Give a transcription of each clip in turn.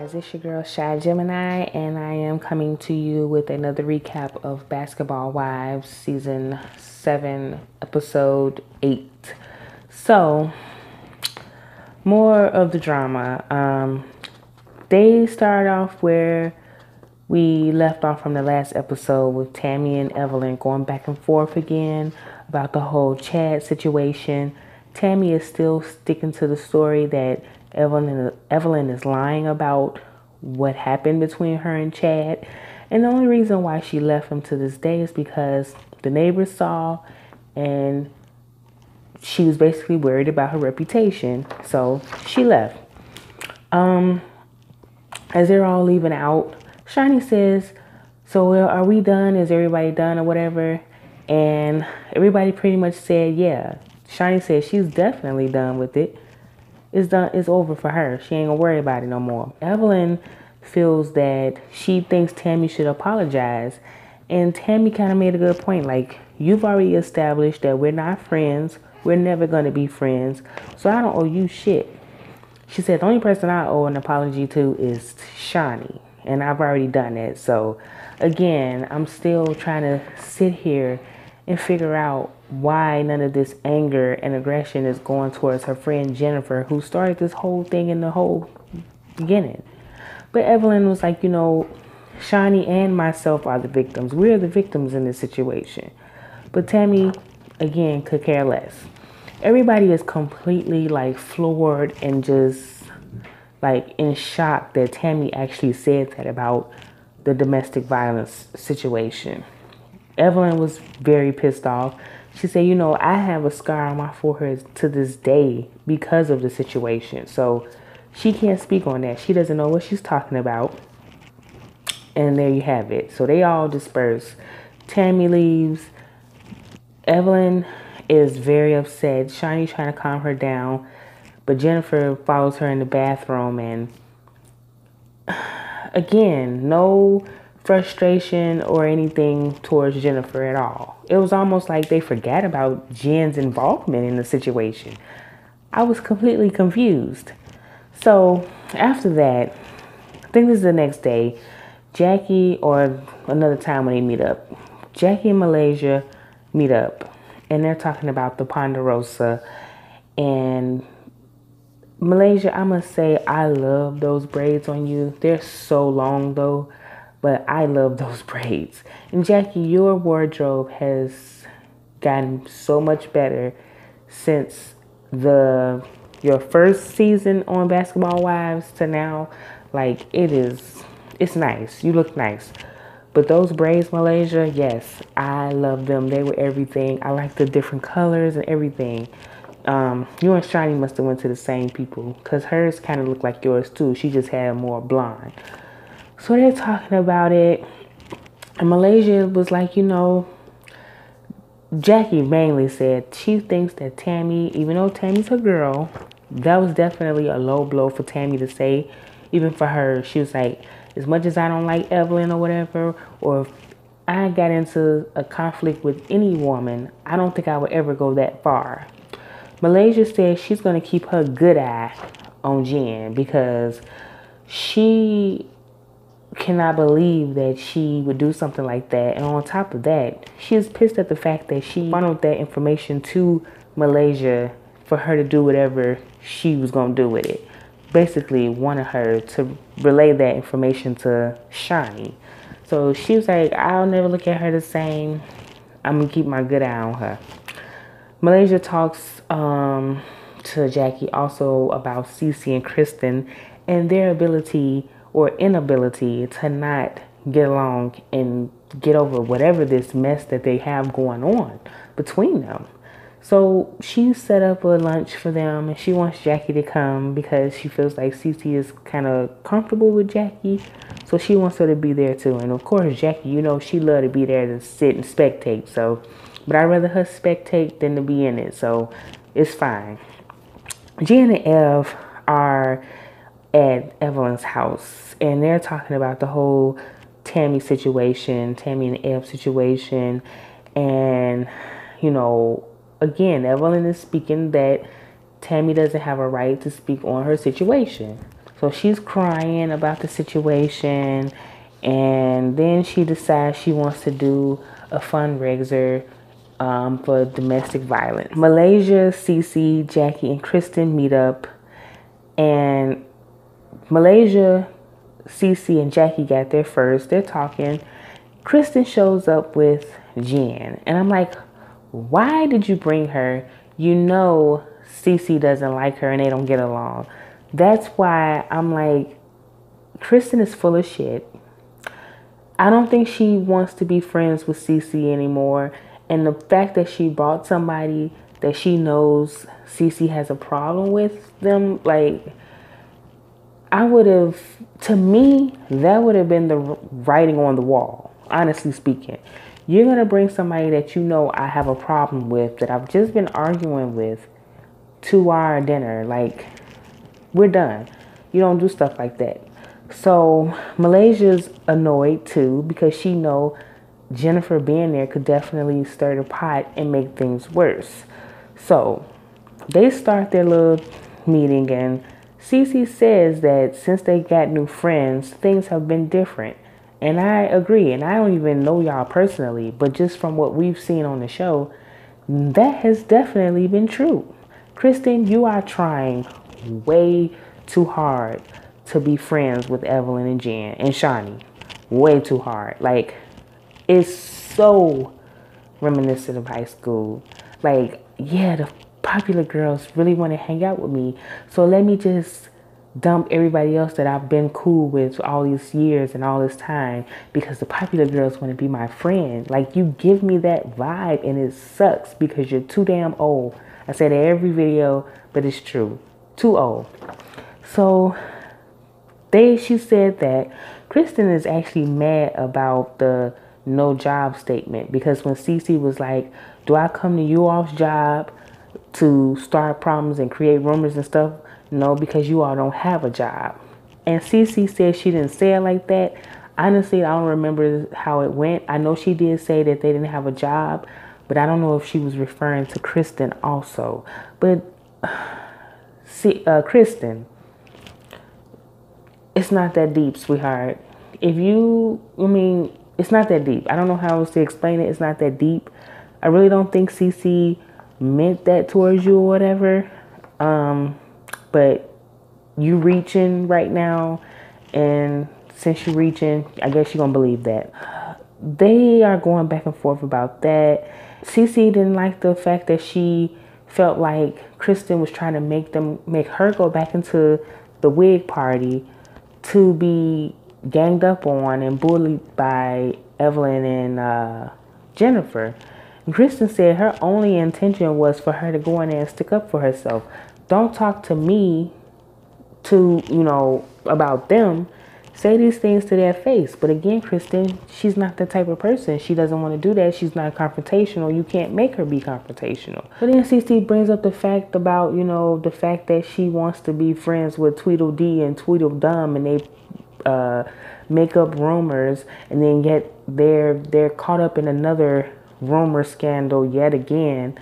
guys, it's your girl Shy Gemini, and I am coming to you with another recap of Basketball Wives Season 7, Episode 8. So, more of the drama. They start off where we left off from the last episode with Tammy and Evelyn going back and forth again about the whole Chad situation. Tammy is still sticking to the story that Evelyn is lying about what happened between her and Chad. And the only reason why she left him to this day is because the neighbors saw and she was basically worried about her reputation. So she left. As they're all leaving out, Shani says, so are we done? Is everybody done or whatever? And everybody pretty much said, yeah. Shani said she's definitely done with it. It's done. It's over for her. She ain't gonna worry about it no more. Evelyn feels that she thinks Tammy should apologize. And Tammy kind of made a good point. Like, you've already established that we're not friends. We're never going to be friends. So I don't owe you shit. She said the only person I owe an apology to is Shani. And I've already done that. So, again, I'm still trying to sit here and figure out why none of this anger and aggression is going towards her friend Jennifer, who started this whole thing in the whole beginning. But Evelyn was like, Shani and myself are the victims. We're the victims in this situation. But Tammy, again, could care less. Everybody is completely like floored and just like in shock that Tammy actually said that about the domestic violence situation. Evelyn was very pissed off. She said, I have a scar on my forehead to this day because of the situation. So she can't speak on that. She doesn't know what she's talking about. And there you have it. So they all disperse. Tammy leaves. Evelyn is very upset. Shani's trying to calm her down. But Jennifer follows her in the bathroom. And again, no frustration or anything towards Jennifer at all. It was almost like they forgot about Jen's involvement in the situation. I was completely confused. So after that, I think this is the next day, Jackie, or another time when they meet up, Jackie and Malaysia meet up and they're talking about the Ponderosa. And Malaysia, I must say, I love those braids on you. They're so long though. But I love those braids. And Jackie, your wardrobe has gotten so much better since your first season on Basketball Wives to now. Like, it's nice. You look nice. But those braids, Malaysia, yes, I love them. They were everything. I like the different colors and everything. You and Shani must have went to the same people, because hers kind of looked like yours too. She just had more blonde. So they're talking about it, and Malaysia was like, Jackie mainly said she thinks that Tammy, even though Tammy's her girl, that was definitely a low blow for Tammy to say. Even for her, she was like, as much as I don't like Evelyn or whatever, or if I got into a conflict with any woman, I don't think I would ever go that far. Malaysia says she's going to keep her good eye on Jen because she cannot believe that she would do something like that. And on top of that, she is pissed at the fact that she funneled that information to Malaysia for her to do whatever she was going to do with it. Basically wanted her to relay that information to Shani. So she was like, I'll never look at her the same. I'm going to keep my good eye on her. Malaysia talks to Jackie also about Cece and Kristen and their ability or inability to not get along and get over whatever this mess that they have going on between them. So she set up a lunch for them and she wants Jackie to come because she feels like Cece is kind of comfortable with Jackie. So she wants her to be there too. And of course, Jackie, she love to be there to sit and spectate. So, but I'd rather her spectate than to be in it. So it's fine. Jen and Ev are at Evelyn's house and they're talking about the whole Tammy and Ev situation. And, again, Evelyn is speaking that Tammy doesn't have a right to speak on her situation. So she's crying about the situation, and then she decides she wants to do a fundraiser for domestic violence. Malaysia, Cece, Jackie, and Kristen meet up, and Malaysia, Cece, and Jackie got there first. They're talking. Kristen shows up with Jen, and I'm like, why did you bring her? You know Cece doesn't like her and they don't get along. That's why I'm like, Kristen is full of shit. I don't think she wants to be friends with Cece anymore. And the fact that she brought somebody that she knows Cece has a problem with them, like, I would have, to me, that would have been the writing on the wall, honestly speaking. You're going to bring somebody that you know I have a problem with, that I've just been arguing with, to our dinner. Like, we're done. You don't do stuff like that. So Malaysia's annoyed too, because she know Jennifer being there could definitely stir the pot and make things worse. So they start their little meeting, and Cece says that since they got new friends, things have been different. And I agree. And I don't even know y'all personally, but just from what we've seen on the show, that has definitely been true. Kristen, you are trying way too hard to be friends with Evelyn and Jen and Shawnee. Way too hard. Like, it's so reminiscent of high school. Like, yeah, the popular girls really want to hang out with me, so let me just dump everybody else that I've been cool with all these years and all this time, because the popular girls want to be my friend. Like, you give me that vibe, and it sucks because you're too damn old. I say that every video, but it's true. Too old. So she said that Kristen is actually mad about the no job statement, because when Cece was like, do I come to you all's job to start problems and create rumors and stuff? No, because you all don't have a job. And Cece said she didn't say it like that. Honestly, I don't remember how it went. I know she did say that they didn't have a job, but I don't know if she was referring to Kristen also. But see, Kristen, it's not that deep, sweetheart. It's not that deep. I don't know how else to explain it. It's not that deep. I really don't think Cece meant that towards you or whatever. But you reaching right now, and since you're reaching, I guess you're gonna believe that. They are going back and forth about that. Cece didn't like the fact that she felt like Kristen was trying to make her go back into the wig party to be ganged up on and bullied by Evelyn and Jennifer. And Kristen said her only intention was for her to go in there and stick up for herself. Don't talk to me about them. Say these things to their face. But again, Kristen, she's not the type of person. She doesn't want to do that. She's not confrontational. You can't make her be confrontational. But then Cece brings up the fact about, the fact that she wants to be friends with Tweedledee and Tweedledum, and they make up rumors, and then yet they're caught up in another rumor scandal yet again.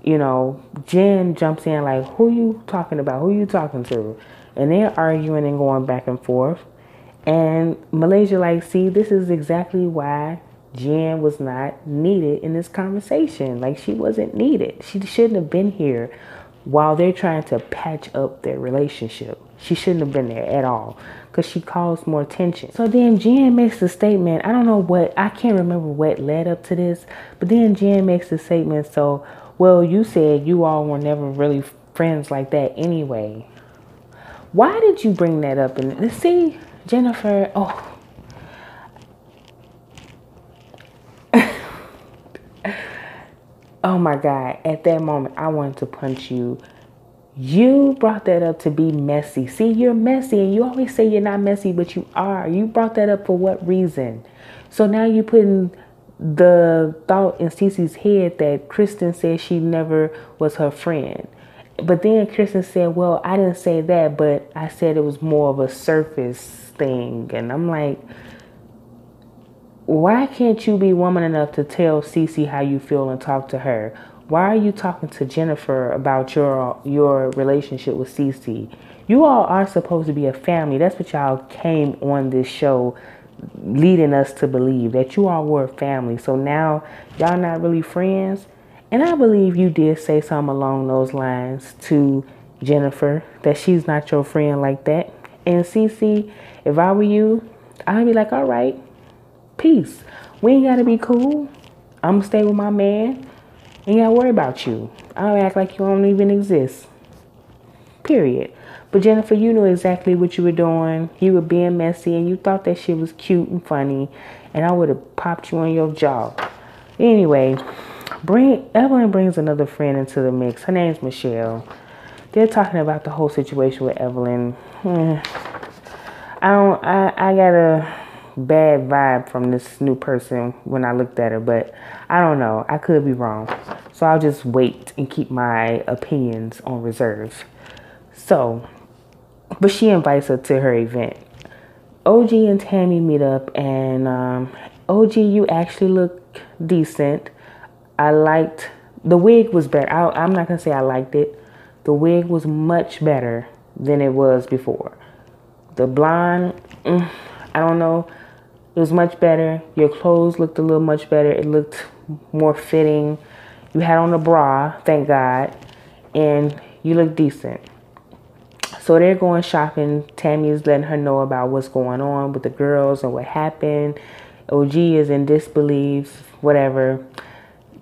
Jen jumps in like, who you talking about? Who you talking to? And they're arguing and going back and forth. And Malaysia like, see, this is exactly why Jen was not needed in this conversation. Like, she wasn't needed. She shouldn't have been here while they're trying to patch up their relationship. She shouldn't have been there at all, because she caused more tension. So then Jen makes a statement. I can't remember what led up to this, but then Jen makes a statement. So, well, you said you all were never really friends like that anyway. Why did you bring that up? And see, Jennifer, oh my God. At that moment, I wanted to punch you. You brought that up to be messy. See, you're messy, and you always say you're not messy, but you are. You brought that up for what reason? So now you're putting the thought in Cece's head that Kristen said she never was her friend. But then Kristen said, well, I didn't say that, but I said it was more of a surface thing. And I'm like, why can't you be woman enough to tell Cece how you feel and talk to her? why are you talking to Jennifer about your relationship with Cece? You all are supposed to be a family. That's what y'all came on this show leading us to believe, that you all were a family. So now y'all not really friends. And I believe you did say something along those lines to Jennifer, that she's not your friend like that. And Cece, if I were you, I'd be like, all right, peace. We ain't gotta be cool. I'm gonna stay with my man. Ain't gotta worry about you. I don't act like you don't even exist. Period. But Jennifer, you knew exactly what you were doing. You were being messy and you thought that shit was cute and funny. And I would have popped you on your jaw. Anyway, Evelyn brings another friend into the mix. Her name's Michelle. They're talking about the whole situation with Evelyn. I got a bad vibe from this new person when I looked at her, but I don't know. I could be wrong. So I'll just wait and keep my opinions on reserve. So, but she invites her to her event. OG and Tammy meet up, and OG, you actually look decent. I liked, the wig was better. I'm not going to say I liked it. The wig was much better than it was before. The blonde, I don't know. It was much better. Your clothes looked a little much better. It looked more fitting. You had on a bra, thank God. And you look decent. So they're going shopping. Tammy is letting her know about what's going on with the girls and what happened. OG is in disbelief, whatever.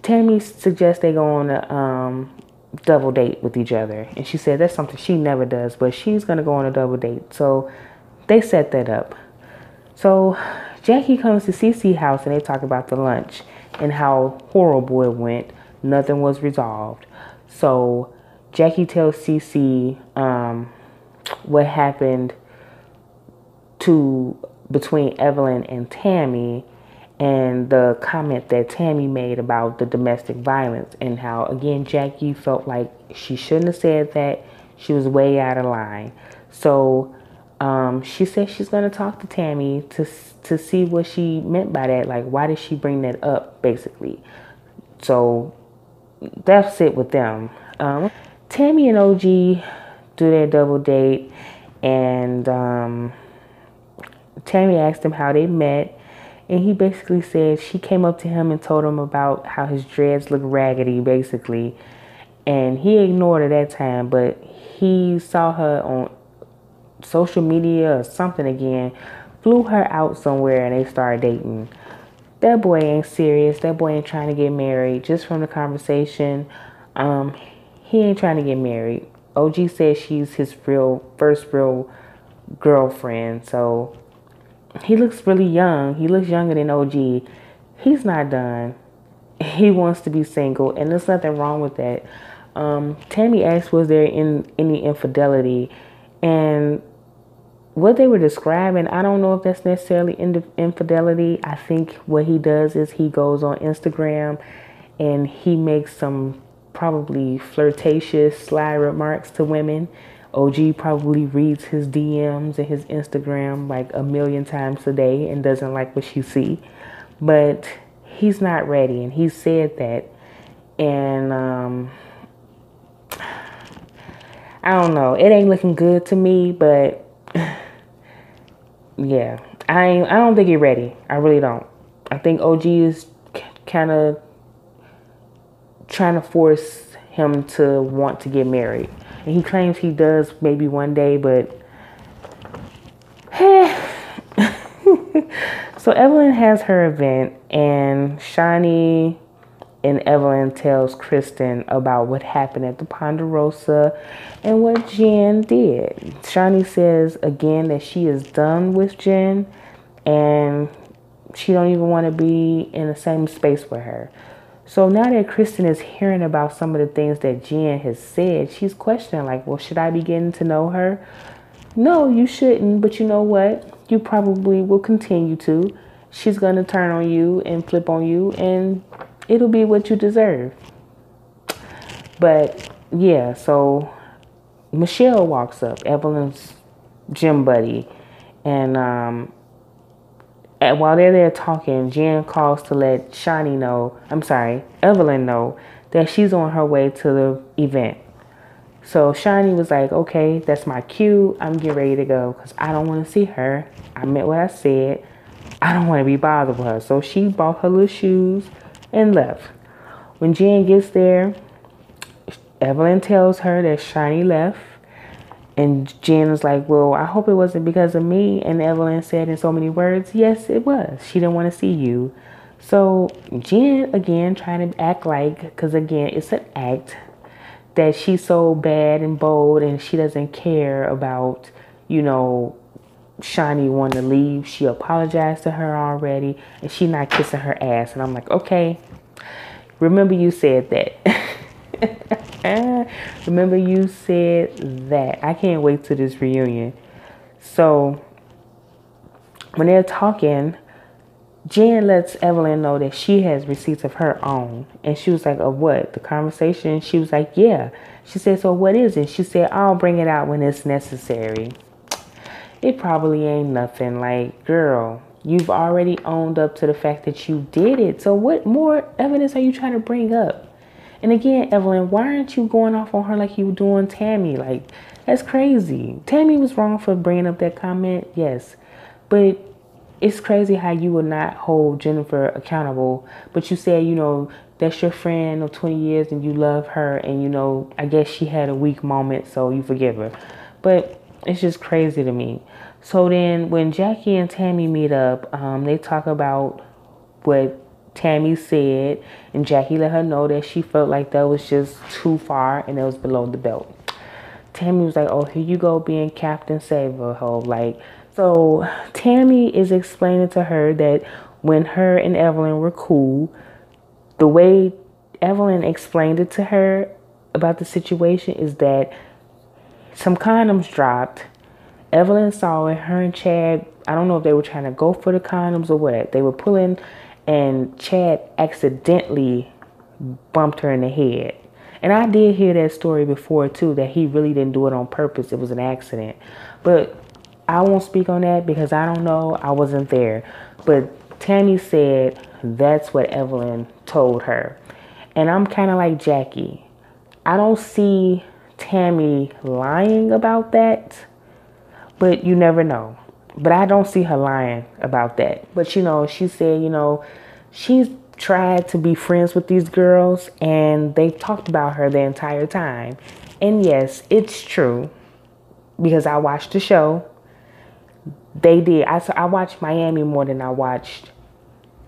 Tammy suggests they go on a double date with each other. And she said that's something she never does, but she's going to go on a double date. So they set that up. So Jackie comes to Cece's house and they talk about the lunch and how horrible it went. Nothing was resolved. So Jackie tells Cece what happened between Evelyn and Tammy, and the comment that Tammy made about the domestic violence, and how, again, Jackie felt like she shouldn't have said that. She was way out of line. So she said she's going to talk to Tammy to see what she meant by that. Like, why did she bring that up, basically? So that's it with them. Tammy and OG do their double date, and Tammy asked him how they met, and he basically said she came up to him and told him about how his dreads look raggedy, basically, and he ignored her that time, but he saw her on social media or something again, flew her out somewhere, and they started dating. That boy ain't serious. That boy ain't trying to get married. Just from the conversation, he ain't trying to get married. OG says she's his first real girlfriend. So he looks really young. He looks younger than OG. He's not done. He wants to be single, and there's nothing wrong with that. Tammy asked, was there any infidelity? And what they were describing, I don't know if that's necessarily infidelity. I think what he does is he goes on Instagram and he makes some probably flirtatious, sly remarks to women. OG probably reads his DMs and his Instagram like a million times a day and doesn't like what she see. But he's not ready, and he said that. And I don't know. It ain't looking good to me, but yeah, I don't think he's ready. I really don't. I think OG is kind of trying to force him to want to get married. And he claims he does maybe one day, but so Evelyn has her event, and Shani and Evelyn tells Kristen about what happened at the Ponderosa and what Jen did. Shani says again that she is done with Jen and she don't even want to be in the same space with her. So now that Kristen is hearing about some of the things that Jen has said, she's questioning, like, well, should I be getting to know her? No, you shouldn't, but you know what? You probably will continue to. She's going to turn on you and flip on you, and it'll be what you deserve. But yeah, so Michelle walks up, Evelyn's gym buddy, and while they're there talking, Jen calls to let Evelyn know that she's on her way to the event. So Shani was like, okay, that's my cue. I'm getting ready to go because I don't want to see her. I meant what I said. I don't want to be bothered with her. So she bought her little shoes and left. When Jen gets there, Evelyn tells her that Shani left. And Jen was like, well, I hope it wasn't because of me. And Evelyn said in so many words, yes, it was. She didn't want to see you. So Jen, again, trying to act like, because again, it's an act, that she's so bad and bold and she doesn't care about, Shani wanting to leave. She apologized to her already and she not kissing her ass. And I'm like, okay, remember you said that. Remember you said that. I can't wait to this reunion. So when they're talking, Jen lets Evelyn know that she has receipts of her own. And she was like, of what? The conversation? She was like, yeah. She said, so what is it? She said, I'll bring it out when it's necessary. It probably ain't nothing. Like, girl, you've already owned up to the fact that you did it. So what more evidence are you trying to bring up? And again, Evelyn, why aren't you going off on her like you were doing Tammy? Like, that's crazy. Tammy was wrong for bringing up that comment, yes. But it's crazy how you will not hold Jennifer accountable. But you said, that's your friend of 20 years and you love her. And, I guess she had a weak moment, so you forgive her. But it's just crazy to me. So then when Jackie and Tammy meet up, they talk about what Tammy said, and Jackie let her know that she felt like that was just too far and it was below the belt. Tammy was like, oh, here you go being Captain Saver, ho. Like, so Tammy is explaining to her that when her and Evelyn were cool, the way Evelyn explained it to her about the situation is that some condoms dropped. Evelyn saw it. Her and Chad, I don't know if they were trying to go for the condoms or what. They were pulling, and Chad accidentally bumped her in the head. And I did hear that story before too, that he really didn't do it on purpose. It was an accident. But I won't speak on that because I don't know. I wasn't there. But Tammy said that's what Evelyn told her. And I'm kind of like Jackie. I don't see Tammy lying about that, but you never know. But I don't see her lying about that. But, she said, she's tried to be friends with these girls and they've talked about her the entire time. And yes, it's true because I watched the show. They did. I watched Miami more than I watched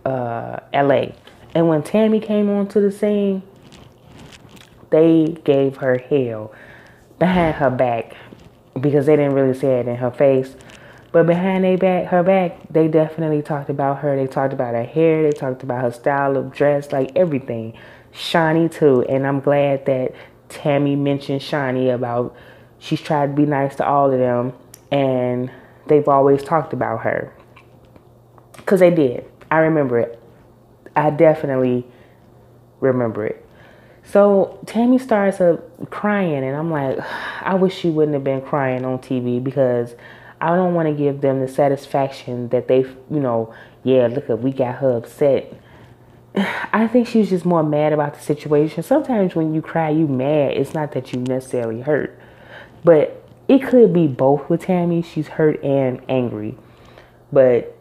LA. And when Tammy came onto the scene, they gave her hell behind her back because they didn't really say it in her face. But behind her back, they definitely talked about her. They talked about her hair. They talked about her style of dress, like everything. Shani too. And I'm glad that Tammy mentioned Shani about she's tried to be nice to all of them. And they've always talked about her. Because they did. I remember it. I definitely remember it. So Tammy starts up crying. And I'm like, I wish she wouldn't have been crying on TV because I don't want to give them the satisfaction that they, yeah, look at, we got her upset. I think she was just more mad about the situation. Sometimes when you cry, you mad. It's not that you necessarily hurt. But it could be both with Tammy. She's hurt and angry. But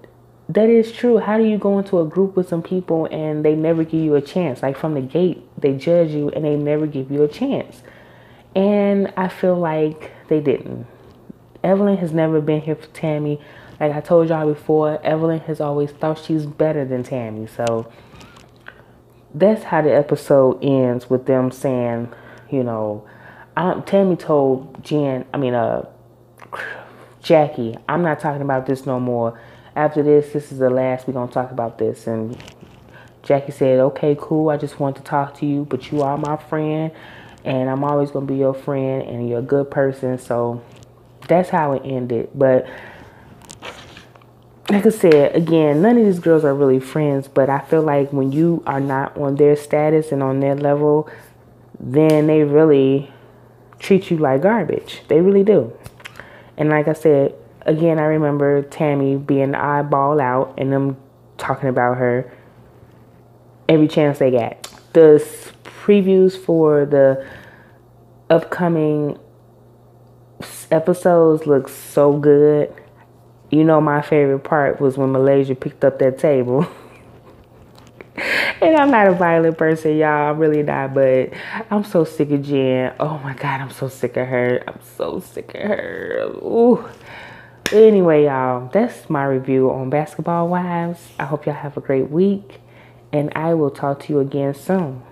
that is true. How do you go into a group with some people and they never give you a chance? Like from the gate, they judge you and they never give you a chance. And I feel like they didn't. Evelyn has never been here for Tammy. Like I told y'all before, Evelyn has always thought she's better than Tammy. So that's how the episode ends with them saying, Tammy told Jackie, I'm not talking about this no more. After this is the last we're going to talk about this. And Jackie said, okay, cool. I just want to talk to you, but you are my friend and I'm always going to be your friend and you're a good person. So that's how it ended. But like I said, again, none of these girls are really friends. But I feel like when you are not on their status and on their level, then they really treat you like garbage. They really do. And like I said, again, I remember Tammy being the eyeball out and them talking about her every chance they got. the previews for the upcoming episodes look so good. You know, my favorite part was when Malaysia picked up that table. And I'm not a violent person, y'all. I'm really not, but I'm so sick of Jen. Oh my God, I'm so sick of her. I'm so sick of her. Ooh. Anyway, y'all, that's my review on Basketball Wives. I hope y'all have a great week, and I will talk to you again soon.